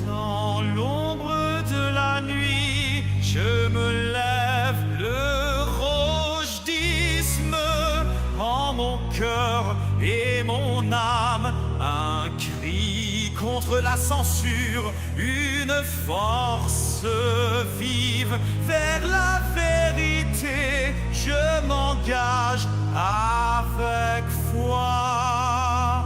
Dans l'ombre de la nuit, je me lève, le rojdisme en mon cœur et mon âme, un cri contre la censure, une force vive vers la vérité. Je m'engage avec foi.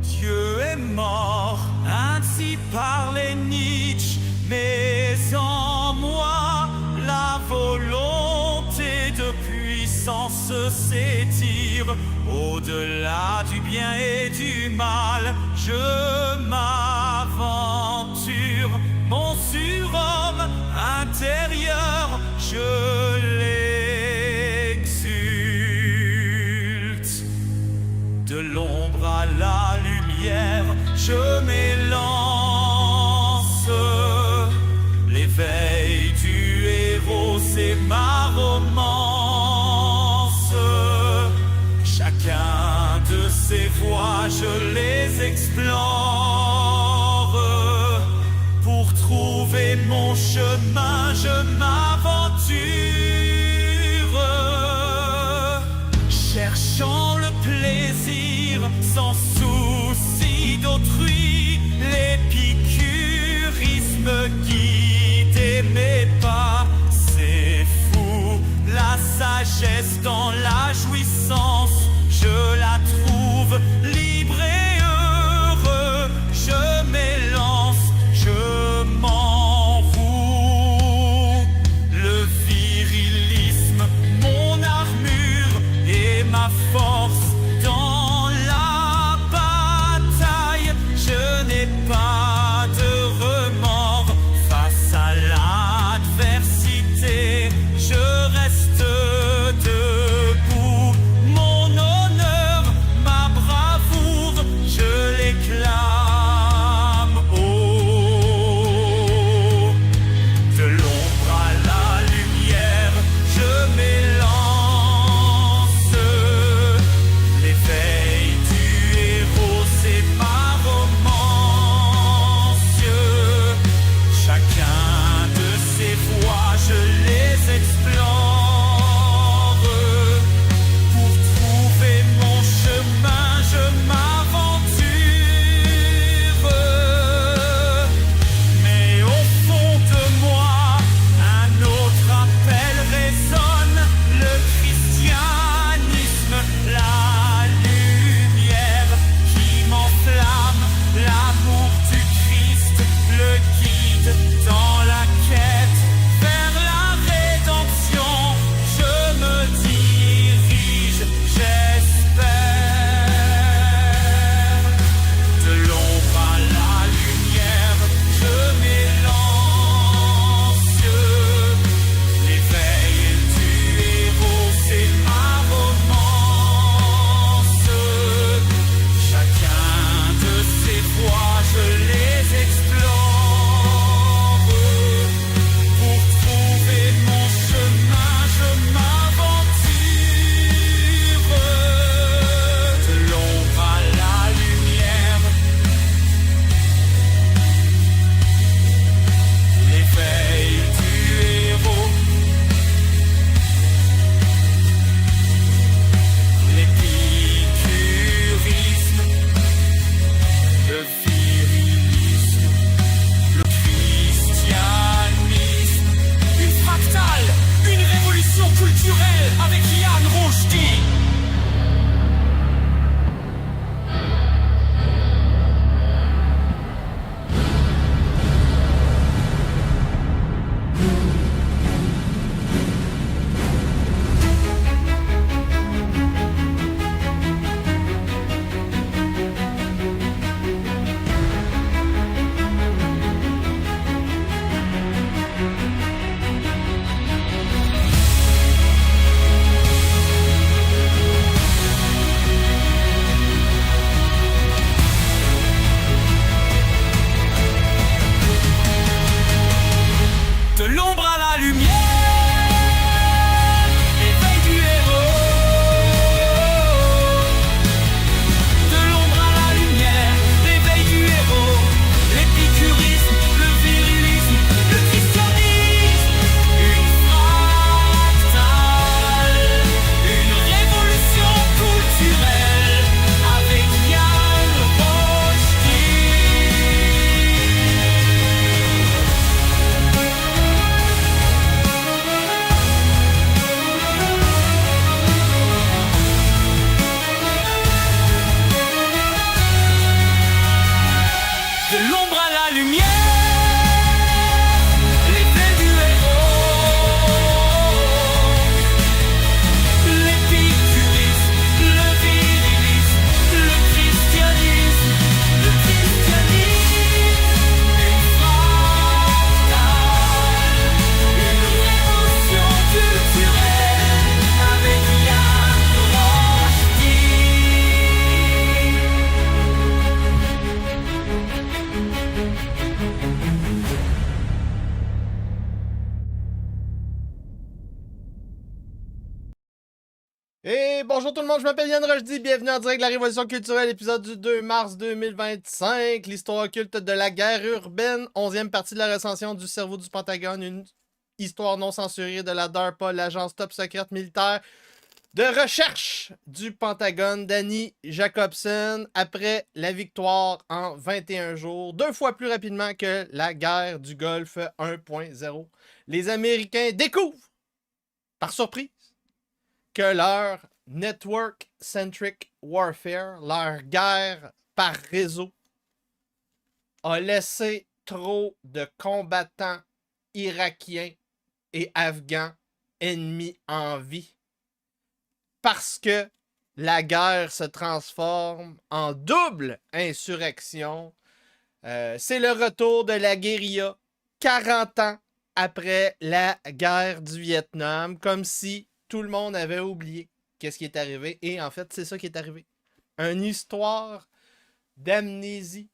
Dieu est mort, ainsi parlait Nietzsche, mais en moi la volonté de puissance s'étire. Au-delà du bien et du mal, je m'aventure. Mon surhomme intérieur, je l'exulte. De l'ombre à la lumière, je m'élance. L'éveil du héros, c'est ma romance. Chacun de ces voies, je les explore. Pour trouver mon chemin, je m'aventure. Cherchant le plaisir sans souci d'autrui, l'épicurisme guidait mes pas. C'est fou, la sagesse dans la jouissance, je la trouve libre et heureux. Je m'élance, je m'envoue. Le virilisme, mon armure et ma force dans la bataille. Je n'ai pas de remords face à l'adversité. Je reste debout. Mon honneur, ma bravoure, je l'éclame haut. De l'ombre à la lumière, je m'élance. L'éveil du héros, c'est ma romance. Chacun de ces voies, je les explore. Pour trouver mon chemin, je m'aventure. Mais au fond de moi, un autre appel résonne. Le christianisme, la lumière qui m'enflamme. L'amour du Christ, le guide dans la quête vers la rédemption. Je me dirige, j'espère. De l'ombre à la lumière, je m'élance. L'éveil du héros, c'est ma romance. Chacun de ces voies, je les explore. Pour trouver mon chemin, je m'aventure. De l'ombre à la lumière, l'éveil du héros, l'épicurisme, le virilisme, le christianisme, une fractale, une révolution culturelle avec Yann Rochdy. Et bonjour tout le monde, je m'appelle Yann Rochdy, bienvenue en direct de la Révolution culturelle, épisode du 2 mars 2025, l'histoire occulte de la guerre urbaine, 11e partie de la recension du cerveau du Pentagone, une histoire non censurée de la DARPA, l'agence top secrète militaire de recherche du Pentagone, Danny Jacobson, après la victoire en 21 jours, 2 fois plus rapidement que la guerre du Golfe 1.0. Les Américains découvrent, par surprise, que leur network-centric warfare, leur guerre par réseau, a laissé trop de combattants irakiens et afghans ennemis en vie. Parce que la guerre se transforme en double insurrection. C'est le retour de la guérilla 40 ans après la guerre du Vietnam, comme si tout le monde avait oublié qu'est-ce qui est arrivé. Et en fait, c'est ça qui est arrivé. Une histoire d'amnésie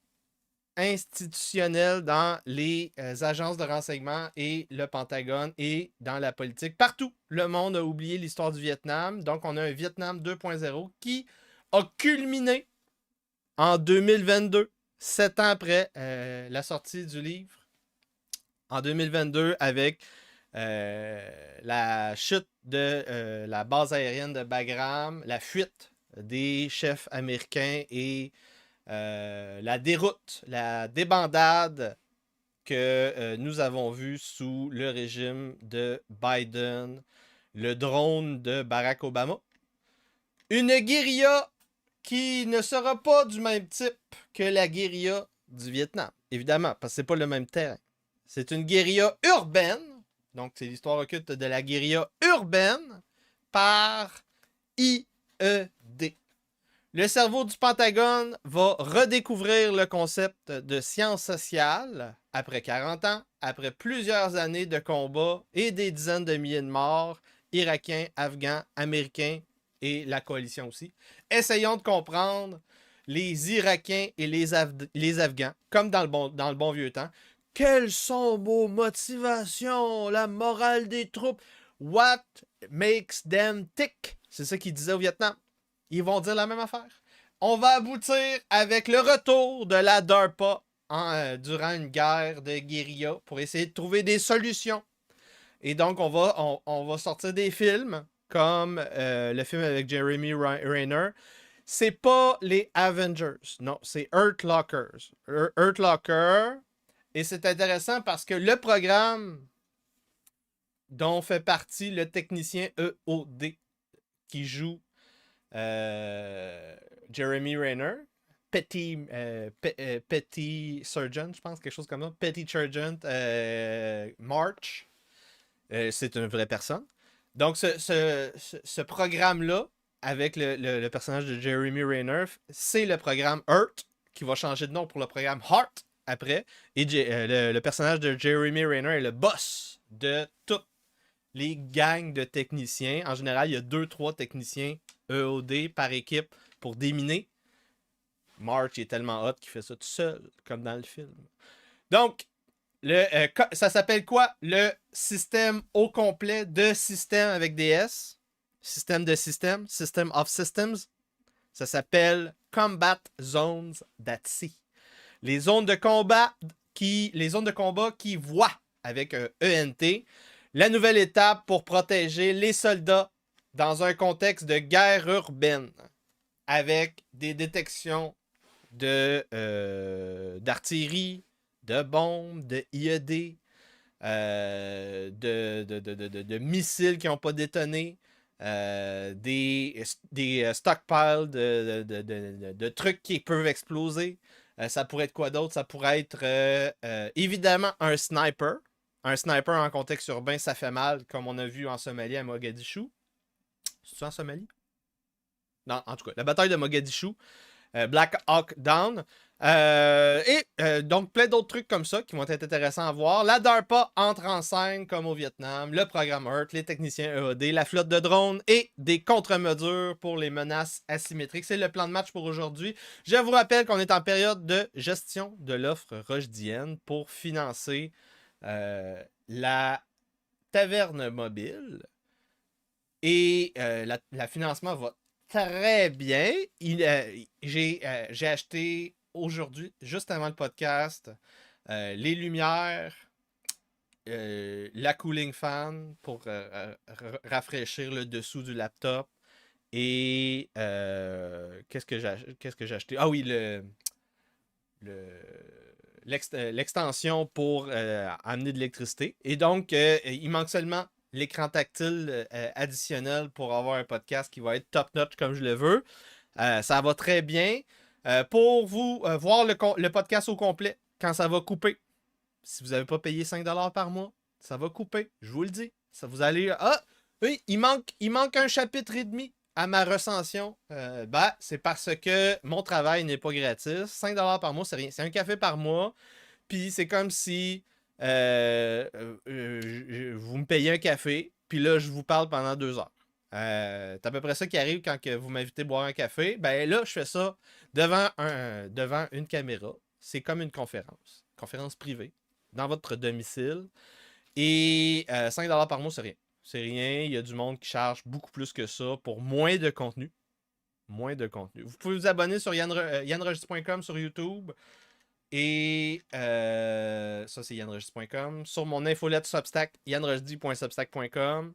institutionnelle dans les agences de renseignement et le Pentagone et dans la politique. Partout, le monde a oublié l'histoire du Vietnam. Donc, on a un Vietnam 2.0 qui a culminé en 2022, 7 ans après la sortie du livre. En 2022, avec la chute de la base aérienne de Bagram, la fuite des chefs américains et la déroute, la débandade que nous avons vue sous le régime de Biden, le drone de Barack Obama. Une guérilla qui ne sera pas du même type que la guérilla du Vietnam, évidemment, parce que c'est pas le même terrain. C'est une guérilla urbaine. Donc, c'est l'histoire occulte de la guérilla urbaine par IED. Le cerveau du Pentagone va redécouvrir le concept de science sociale après 40 ans, après plusieurs années de combats et des dizaines de milliers de morts, irakiens, afghans, américains et la coalition aussi. Essayons de comprendre les Irakiens et les Afghans, comme dans le bon vieux temps. Quelles sont vos motivations? La morale des troupes? What makes them tick? C'est ça qu'ils disaient au Vietnam. Ils vont dire la même affaire. On va aboutir avec le retour de la DARPA durant une guerre de guérilla pour essayer de trouver des solutions. Et donc, on va sortir des films comme le film avec Jeremy Renner. C'est pas les Avengers. Non, c'est Earthlockers. Earthlocker. Et c'est intéressant parce que le programme dont fait partie le technicien EOD qui joue Jeremy Renner, Petty Surgeon, je pense, quelque chose comme ça, Petty Surgeon March, c'est une vraie personne. Donc, ce programme-là, avec le personnage de Jeremy Renner, c'est le programme Earth, qui va changer de nom pour le programme Heart après. Et le personnage de Jeremy Renner est le boss de toutes les gangs de techniciens. En général, il y a 2-3 techniciens EOD par équipe pour déminer. March est tellement hot qu'il fait ça tout seul, comme dans le film. Donc, ça s'appelle quoi? Le système au complet de système avec des S. Système de système. System of Systems. Ça s'appelle Combat Zones That's les zones de combat qui voient avec un ENT la nouvelle étape pour protéger les soldats dans un contexte de guerre urbaine avec des détections d'artillerie, de bombes, de IED, de missiles qui n'ont pas détonné, des stockpiles de trucs qui peuvent exploser. Ça pourrait être quoi d'autre? Ça pourrait être évidemment un sniper. Un sniper en contexte urbain, ça fait mal, comme on a vu en Somalie à Mogadiscio. C'est-tu en Somalie? Non, en tout cas, la bataille de Mogadiscio, Black Hawk Down. Donc, plein d'autres trucs comme ça qui vont être intéressants à voir. La DARPA entre en scène comme au Vietnam, le programme EARTH, les techniciens EAD, la flotte de drones et des contre-mesures pour les menaces asymétriques. C'est le plan de match pour aujourd'hui. Je vous rappelle qu'on est en période de gestion de l'offre rochdienne pour financer la taverne mobile. Et le financement va très bien. J'ai acheté aujourd'hui, juste avant le podcast, les lumières, la cooling fan pour rafraîchir le dessous du laptop. Et qu'est-ce que j'ai acheté? Ah oui, l'extension pour amener de l'électricité. Et donc, il manque seulement l'écran tactile additionnel pour avoir un podcast qui va être top-notch comme je le veux. Ça va très bien. Pour vous voir le podcast au complet, quand ça va couper, si vous n'avez pas payé 5$ par mois, ça va couper, je vous le dis. Ça vous allez... Ah, oui, il manque un chapitre et demi à ma recension. C'est parce que mon travail n'est pas gratis. 5$ par mois, c'est rien. C'est un café par mois. Puis c'est comme si vous me payez un café, puis là, je vous parle pendant 2 heures. C'est à peu près ça qui arrive quand que vous m'invitez à boire un café. Ben là, je fais ça devant une caméra. C'est comme une conférence privée, dans votre domicile. Et 5$ par mois, c'est rien. C'est rien. Il y a du monde qui charge beaucoup plus que ça pour moins de contenu. Moins de contenu. Vous pouvez vous abonner sur yanrogis.com sur YouTube. Et ça, c'est yanrogis.com. Sur mon infolette Substack, yanrogis.substack.com.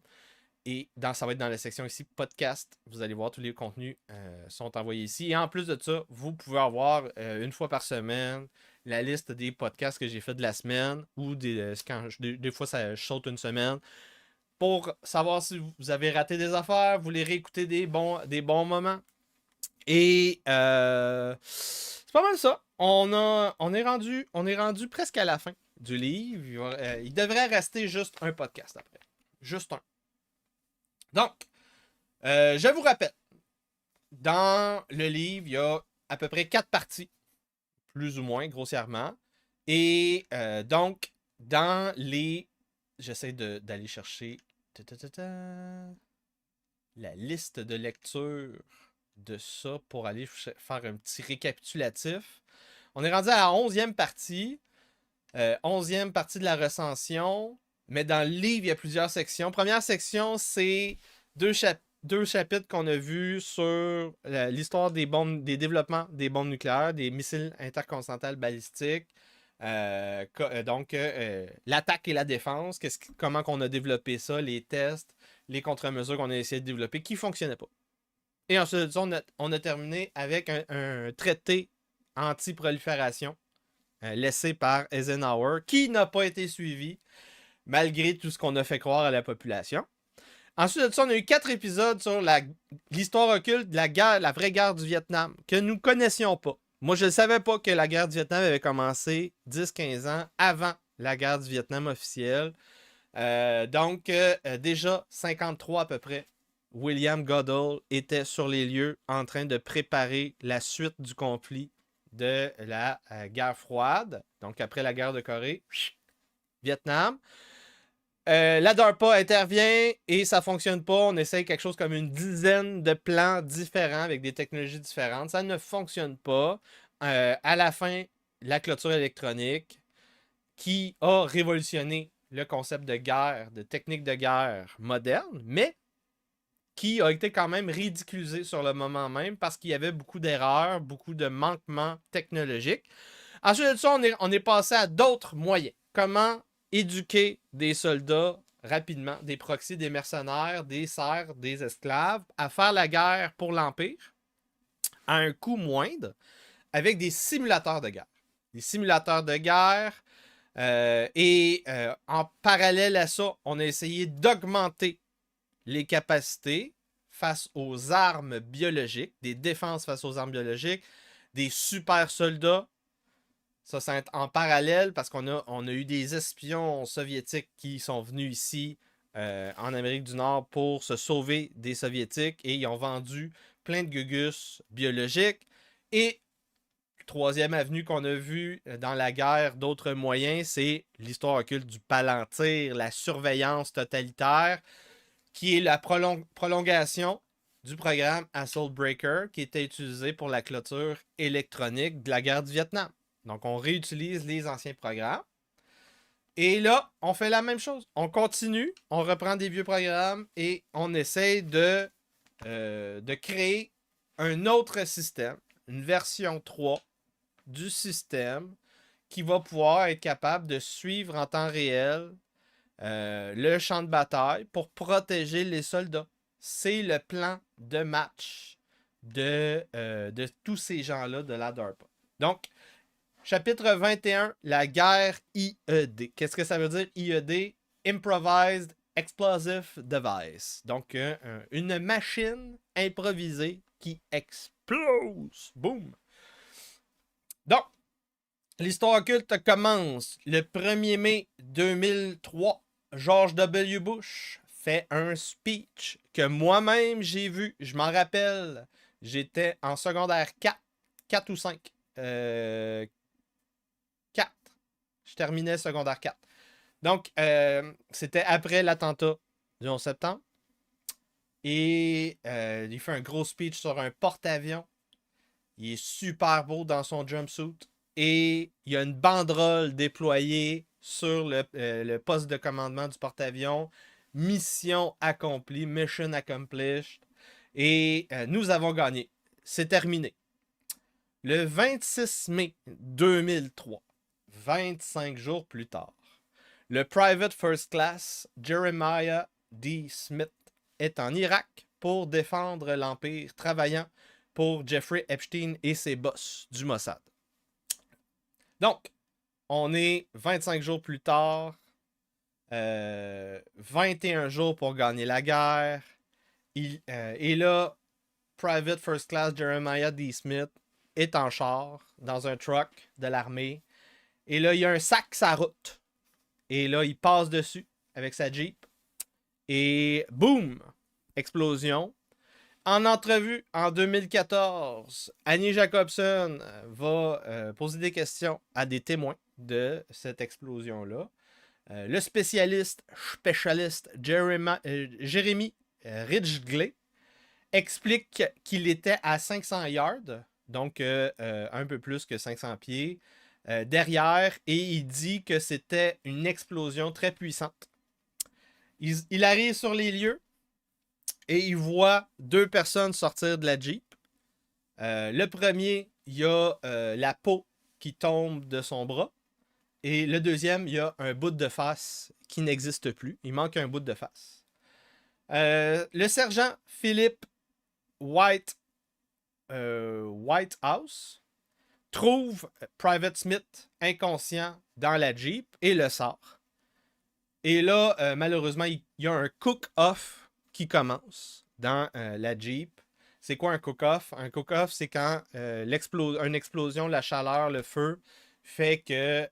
Et ça va être dans la section ici, podcast. Vous allez voir, tous les contenus sont envoyés ici. Et en plus de ça, vous pouvez avoir une fois par semaine la liste des podcasts que j'ai fait de la semaine. Ou des fois, je saute une semaine. Pour savoir si vous avez raté des affaires, vous voulez réécouter des bons moments. Et c'est pas mal ça. On est rendu presque à la fin du livre. Il devrait rester juste un podcast après. Juste un. Donc, je vous rappelle, dans le livre, il y a à peu près 4 parties, plus ou moins, grossièrement. Et donc, dans les... J'essaie d'aller chercher la liste de lecture de ça pour aller faire un petit récapitulatif. On est rendu à la 11e partie. 11e partie de la recension. Mais dans le livre, il y a plusieurs sections. Première section, c'est deux chapitres qu'on a vus sur l'histoire des développements des bombes nucléaires, des missiles intercontinentales balistiques. L'attaque et la défense, comment on a développé ça, les tests, les contre-mesures qu'on a essayé de développer qui ne fonctionnaient pas. Et ensuite, on a terminé avec un traité anti-prolifération laissé par Eisenhower qui n'a pas été suivi malgré tout ce qu'on a fait croire à la population. Ensuite de ça, on a eu 4 épisodes sur l'histoire occulte de la vraie guerre du Vietnam que nous ne connaissions pas. Moi, je ne savais pas que la guerre du Vietnam avait commencé 10-15 ans avant la guerre du Vietnam officielle. Déjà, 53 à peu près, William Goodall était sur les lieux en train de préparer la suite du conflit de la guerre froide. Donc, après la guerre de Corée, Vietnam. La DARPA intervient et ça ne fonctionne pas. On essaye quelque chose comme une dizaine de plans différents avec des technologies différentes. Ça ne fonctionne pas. À la fin, la clôture électronique qui a révolutionné le concept de guerre, de technique de guerre moderne, mais qui a été quand même ridiculisé sur le moment même parce qu'il y avait beaucoup d'erreurs, beaucoup de manquements technologiques. Ensuite de ça, on est passé à d'autres moyens. Comment éduquer des soldats rapidement, des proxys, des mercenaires, des serfs, des esclaves, à faire la guerre pour l'Empire à un coût moindre avec des simulateurs de guerre. Des simulateurs de guerre en parallèle à ça, on a essayé d'augmenter les capacités face aux armes biologiques, des défenses face aux armes biologiques, des super soldats. Ça, c'est en parallèle parce qu'on a eu des espions soviétiques qui sont venus ici en Amérique du Nord pour se sauver des Soviétiques et ils ont vendu plein de gugus biologiques. Et troisième avenue qu'on a vu dans la guerre d'autres moyens, c'est l'histoire occulte du Palantir, la surveillance totalitaire, qui est la prolongation du programme Assault Breaker qui était utilisé pour la clôture électronique de la guerre du Vietnam. Donc, on réutilise les anciens programmes. Et là, on fait la même chose. On continue, on reprend des vieux programmes et on essaie de créer un autre système, une version 3 du système qui va pouvoir être capable de suivre en temps réel le champ de bataille pour protéger les soldats. C'est le plan de match de tous ces gens-là de la DARPA. Donc, chapitre 21, la guerre IED. Qu'est-ce que ça veut dire IED? Improvised Explosive Device. Donc, une machine improvisée qui explose. Boum! Donc, l'histoire occulte commence le 1er mai 2003. George W. Bush fait un speech que moi-même j'ai vu. Je m'en rappelle. J'étais en secondaire 4 ou 5. 4. Je terminais secondaire 4. Donc, c'était après l'attentat du 11 septembre. Et il fait un gros speech sur un porte-avions. Il est super beau dans son jumpsuit. Et il y a une banderole déployée sur le poste de commandement du porte-avions. Mission accomplie, mission accomplished. Et nous avons gagné. C'est terminé. Le 26 mai 2003, 25 jours plus tard, le Private First Class Jeremiah D. Smith est en Irak pour défendre l'Empire, travaillant pour Jeffrey Epstein et ses boss du Mossad. Donc, on est 25 jours plus tard, 21 jours pour gagner la guerre. Et là, Private First Class Jeremiah D. Smith est en char, dans un truck de l'armée. Et là, il y a un sac sur la route. Et là, il passe dessus avec sa Jeep. Et boum! Explosion. En entrevue en 2014, Annie Jacobson va poser des questions à des témoins de cette explosion-là. Le spécialiste Jeremy Ridgely explique qu'il était à 500 yards, donc un peu plus que 500 pieds, derrière, et il dit que c'était une explosion très puissante. Il arrive sur les lieux et il voit 2 personnes sortir de la Jeep. Le premier, il y a la peau qui tombe de son bras. Et le deuxième, il y a un bout de face qui n'existe plus. Il manque un bout de face. Le sergent Philip Whitehouse trouve Private Smith inconscient dans la Jeep et le sort. Et là, malheureusement, il y a un cook-off qui commence dans la Jeep. C'est quoi un cook-off? Un cook-off, c'est quand une explosion, la chaleur, le feu, fait que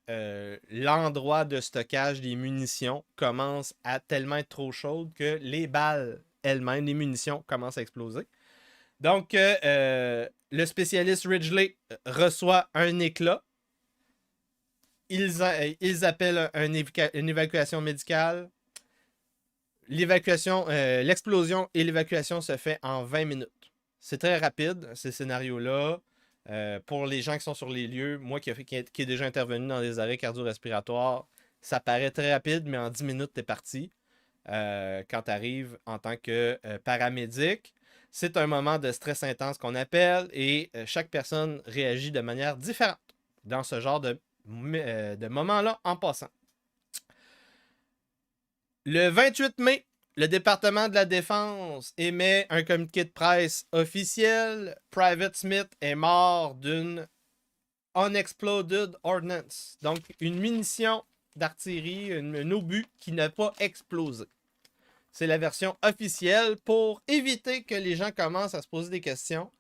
l'endroit de stockage des munitions commence à tellement être trop chaude que les balles elles-mêmes, les munitions, commencent à exploser. Donc, le spécialiste Ridgely reçoit un éclat. Ils appellent une évacuation médicale. L'explosion et l'évacuation se fait en 20 minutes. C'est très rapide, ces scénarios-là. Pour les gens qui sont sur les lieux, moi qui ai déjà intervenu dans des arrêts cardio-respiratoires, ça paraît très rapide, mais en 10 minutes, t'es parti. Quand tu arrives en tant que paramédic, c'est un moment de stress intense qu'on appelle et chaque personne réagit de manière différente dans ce genre de moment-là en passant. Le 28 mai, le département de la Défense émet un communiqué de presse officiel. Private Smith est mort d'une unexploded ordnance. Donc, une munition d'artillerie, un obus qui n'a pas explosé. C'est la version officielle pour éviter que les gens commencent à se poser des questions.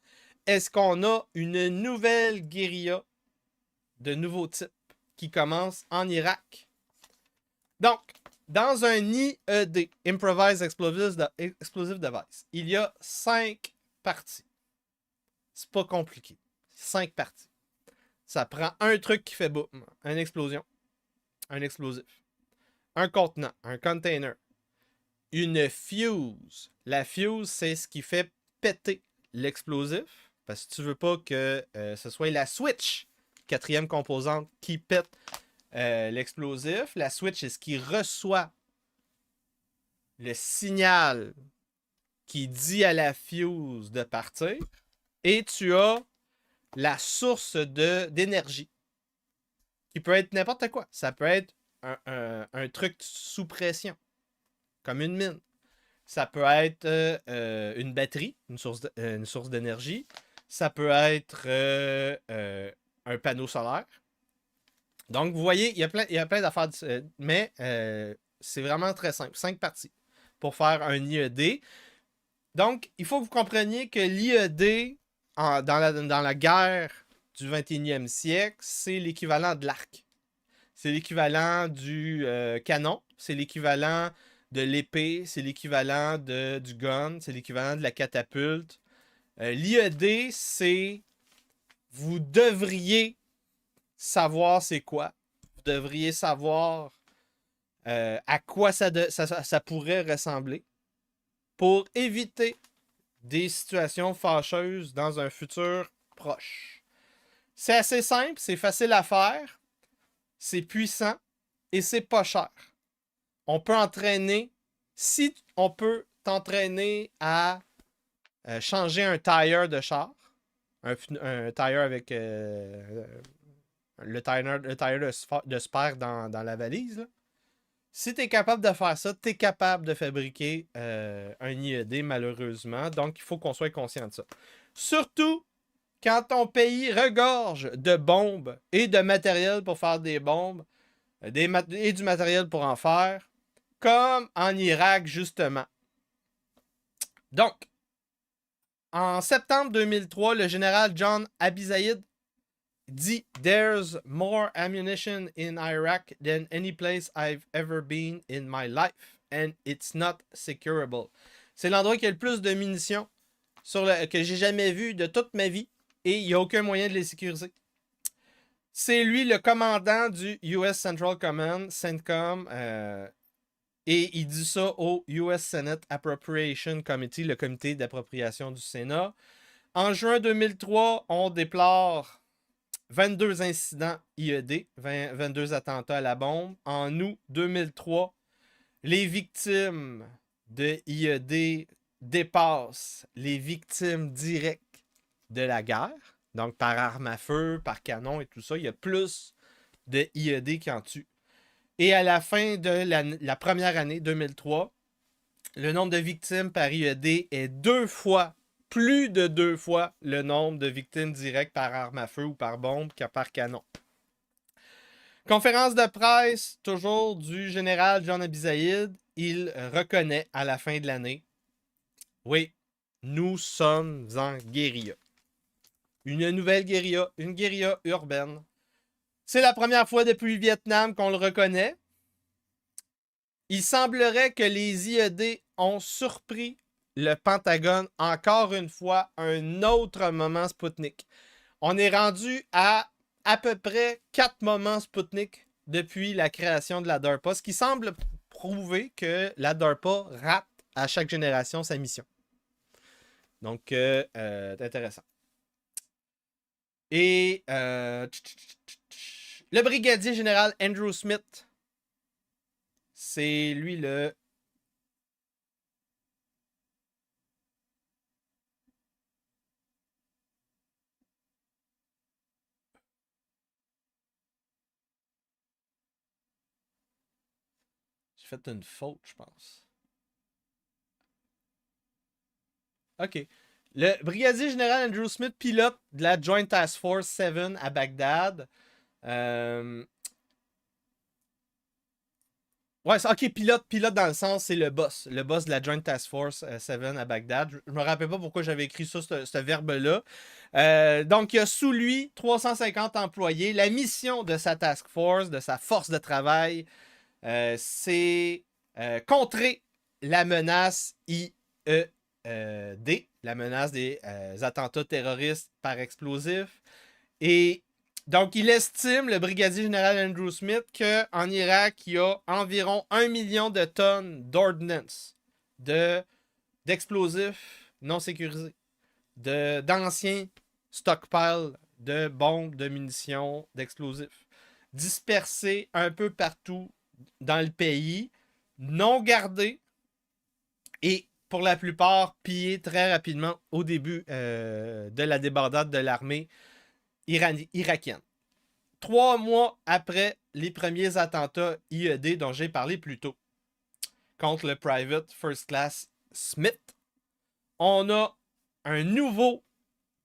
Est-ce qu'on a une nouvelle guérilla de nouveau type qui commence en Irak? Donc, dans un IED, Improvised Explosive Device, il y a 5 parties. C'est pas compliqué. 5 parties. ça prend un truc qui fait boum, une explosion, un explosif, un contenant, un container, une fuse. La fuse, c'est ce qui fait péter l'explosif, parce que tu veux pas que ce soit la switch, quatrième composante, qui pète l'explosif. La switch, c'est ce qui reçoit le signal qui dit à la fuse de partir. Et tu as la source d'énergie, qui peut être n'importe quoi. Ça peut être un truc sous pression, comme une mine. Ça peut être une batterie, une source d'énergie. Ça peut être un panneau solaire. Donc, vous voyez, il y a plein d'affaires, mais c'est vraiment très simple. 5 parties pour faire un IED. Donc, il faut que vous compreniez que l'IED, dans la guerre du 21e siècle, c'est l'équivalent de l'arc. C'est l'équivalent du canon. C'est l'équivalent de l'épée. C'est l'équivalent du gun. C'est l'équivalent de la catapulte. L'IED, c'est... Vous devriez savoir c'est quoi. Vous devriez savoir à quoi ça pourrait ressembler pour éviter des situations fâcheuses dans un futur proche. C'est assez simple, c'est facile à faire, c'est puissant et c'est pas cher. On peut entraîner, si on peut t'entraîner à changer un tire de char, un tire avec le tire de spare dans la valise, là. Si tu es capable de faire ça, tu es capable de fabriquer un IED, malheureusement. Donc, il faut qu'on soit conscient de ça. Surtout quand ton pays regorge de bombes et de matériel pour faire des bombes et du matériel pour en faire, comme en Irak, justement. Donc, en septembre 2003, le général John Abizaid dit « There's more ammunition in Iraq than any place I've ever been in my life, and it's not securable. » C'est l'endroit qui a le plus de munitions que j'ai jamais vu de toute ma vie, et il n'y a aucun moyen de les sécuriser. C'est lui le commandant du US Central Command, CENTCOM, et il dit ça au US Senate Appropriation Committee, le comité d'appropriation du Sénat. En juin 2003, on déplore 22 incidents IED, 22 attentats à la bombe. En août 2003, les victimes de IED dépassent les victimes directes de la guerre. Donc, par arme à feu, par canon et tout ça, il y a plus de IED qui en tuent. Et à la fin de la première année, 2003, le nombre de victimes par IED est plus de 2 fois le nombre de victimes directes par arme à feu ou par bombe que par canon. Conférence de presse, toujours du général John Abizaid. Il reconnaît à la fin de l'année, oui, nous sommes en guérilla. Une nouvelle guérilla, une guérilla urbaine. C'est la première fois depuis le Vietnam qu'on le reconnaît. Il semblerait que les IED ont surpris le Pentagone encore une fois, un autre moment Spoutnik. On est rendu à peu près 4 moments Spoutnik depuis la création de la DARPA, ce qui semble prouver que la DARPA rate à chaque génération sa mission. Donc, c'est intéressant. Et le brigadier général Andrew Smith, c'est lui le... J'ai fait une faute, je pense. OK. Le brigadier général Andrew Smith, pilote de la Joint Task Force 7 à Bagdad. Ouais, OK, pilote dans le sens, c'est le boss. Le boss de la Joint Task Force 7 à Bagdad. Je me rappelle pas pourquoi j'avais écrit ça, ce verbe-là. Donc, il y a sous lui 350 employés. La mission de sa task force, de sa force de travail, c'est contrer la menace IED, la menace des attentats terroristes par explosifs, et Donc, il estime, le brigadier général Andrew Smith, qu'en Irak, il y a environ 1 million de tonnes d'ordnance, d'explosifs non sécurisés, d'anciens stockpiles de bombes, de munitions, d'explosifs, dispersés un peu partout dans le pays, non gardés et pour la plupart pillés très rapidement au début de la débandade de l'armée irakienne. 3 mois après les premiers attentats IED dont j'ai parlé plus tôt contre le Private First Class Smith, on a un nouveau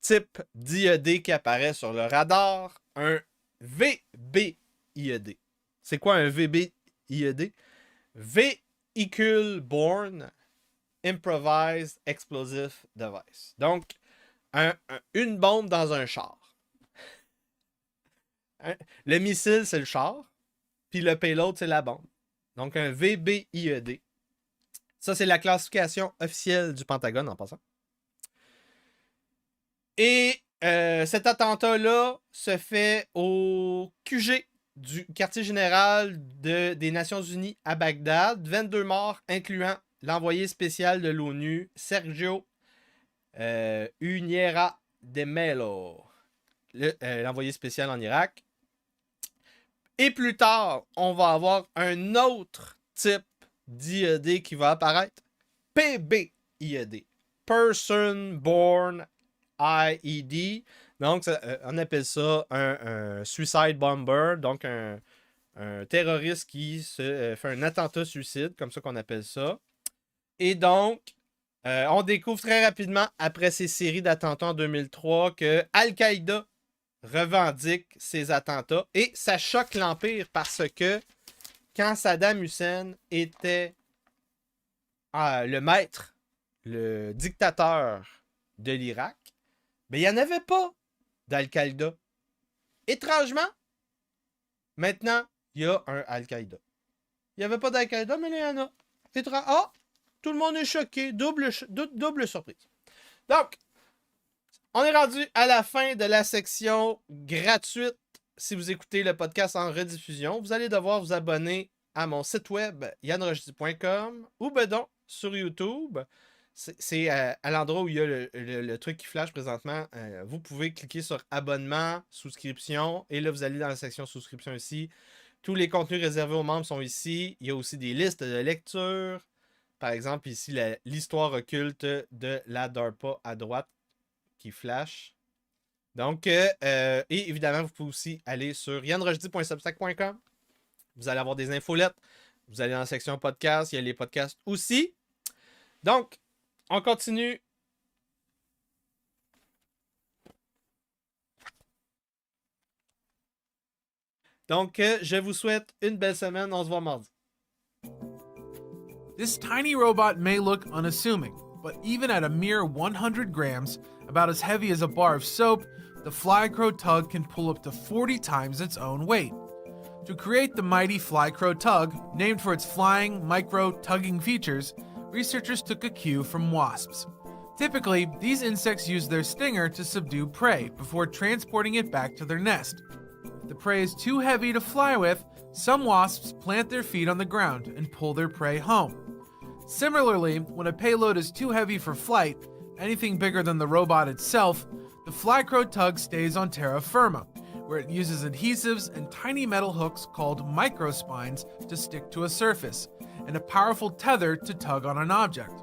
type d'IED qui apparaît sur le radar, un VB-IED. C'est quoi un VB-IED? Vehicle Borne Improvised Explosive Device. Donc, une bombe dans un char. Le missile, c'est le char, puis le payload, c'est la bombe. Donc, un VB-IED. Ça, c'est la classification officielle du Pentagone, en passant. Et cet attentat-là se fait au QG du quartier général des Nations Unies à Bagdad. 22 morts, incluant l'envoyé spécial de l'ONU, Sergio Uniera de Mello, l'envoyé spécial en Irak. Et plus tard, on va avoir un autre type d'IED qui va apparaître. PB-IED. Person Born IED. Donc, on appelle ça un suicide bomber. Donc, un terroriste qui se fait un attentat suicide, comme ça qu'on appelle ça. Et donc, on découvre très rapidement, après ces séries d'attentats en 2003, que Al-Qaïda revendique ces attentats. Et ça choque l'Empire parce que quand Saddam Hussein était le maître, le dictateur de l'Irak, mais il n'y en avait pas d'Al-Qaïda. Étrangement, maintenant, il y a un Al-Qaïda. Il n'y avait pas d'Al-Qaïda, mais il y en a. Tout le monde est choqué. Double surprise. Donc, on est rendu à la fin de la section gratuite. Si vous écoutez le podcast en rediffusion, vous allez devoir vous abonner à mon site web yanrochdy.com ou bedon sur YouTube. C'est à l'endroit où il y a le truc qui flash présentement. Vous pouvez cliquer sur abonnement, souscription, et là vous allez dans la section souscription ici. Tous les contenus réservés aux membres sont ici. Il y a aussi des listes de lecture. Par exemple, ici, l'histoire occulte de la DARPA à droite qui flash. Donc, et évidemment, vous pouvez aussi aller sur yanrochdy.substack.com. Vous allez avoir des infolettes. Vous allez dans la section podcast. Il y a les podcasts aussi. Donc, on continue. Donc, je vous souhaite une belle semaine. On se voit mardi. This tiny robot may look unassuming, but even at a mere 100 grams, about as heavy as a bar of soap, the Flycrow Tug can pull up to 40 times its own weight. To create the mighty Flycrow Tug, named for its flying, micro-tugging features, researchers took a cue from wasps. Typically, these insects use their stinger to subdue prey before transporting it back to their nest. If the prey is too heavy to fly with, some wasps plant their feet on the ground and pull their prey home. Similarly, when a payload is too heavy for flight, anything bigger than the robot itself, the Flycrow Tug stays on terra firma, where it uses adhesives and tiny metal hooks called microspines to stick to a surface, and a powerful tether to tug on an object.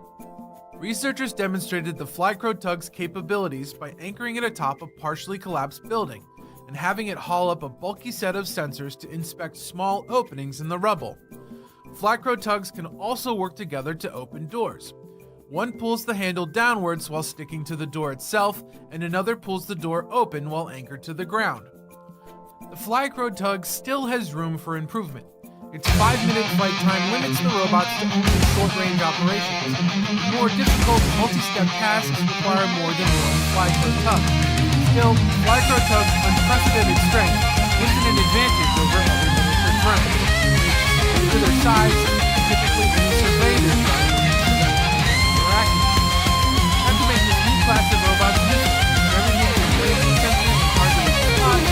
Researchers demonstrated the Flycrow Tug's capabilities by anchoring it atop a partially collapsed building, and having it haul up a bulky set of sensors to inspect small openings in the rubble. Flycrow Tugs can also work together to open doors. One pulls the handle downwards while sticking to the door itself, and another pulls the door open while anchored to the ground. The Flycrow Tug still has room for improvement. Its 5-minute flight time limits the robots to only short-range operations. More difficult multi-step tasks require more than one Flycrow Tug. Still, Flycrow Tug's unprecedented strength gives it an advantage over other miniature drones. Due to their size, typically only survey their drones miraculous. Time to make this new class of robots useful. Everything from laser sensors and targeted spots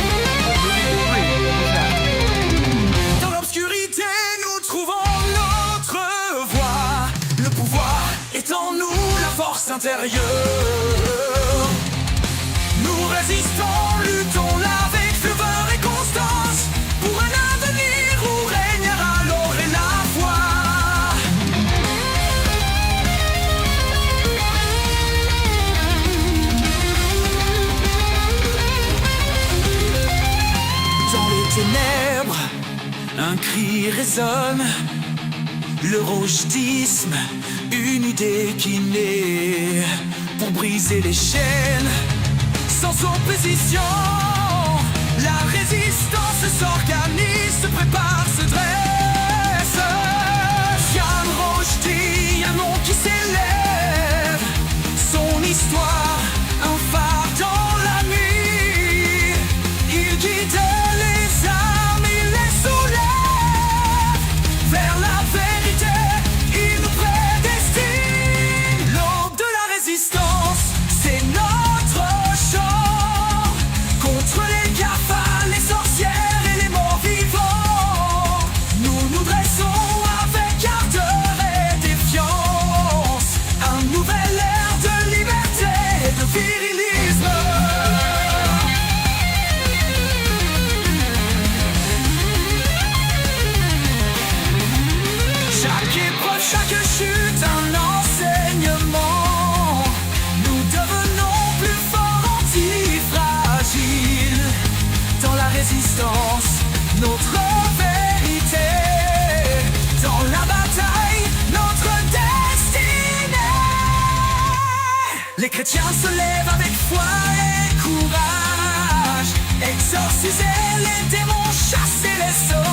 intérieurs. Nous résistons, luttons là avec ferveur et constance pour un avenir où régnera l'or et la foi. Dans les ténèbres, un cri résonne, l'eurojetisme, une idée qui naît pour briser les chaînes. Sans opposition, la résistance s'organise, se prépare, se dresse. Siam Rochdi, un nom qui s'élève, son histoire, un phare dans la nuit. Il guide les âmes, il les soulève vers la vérité, il nous prédestine. L'aube de la résistance, c'est notre chant contre les GAFA, les sorcières et les morts vivants. Nous nous dressons avec ardeur et défiance, un nouvel ère de liberté et de virilisme. Chaque épreuve, chaque chute, un enseignement. Nous devenons plus forts, antifragiles. Dans la résistance, notre vérité. Dans la bataille, notre destinée. Les chrétiens se lèvent avec foi et courage. Exorciser les démons, chasser les sauvages.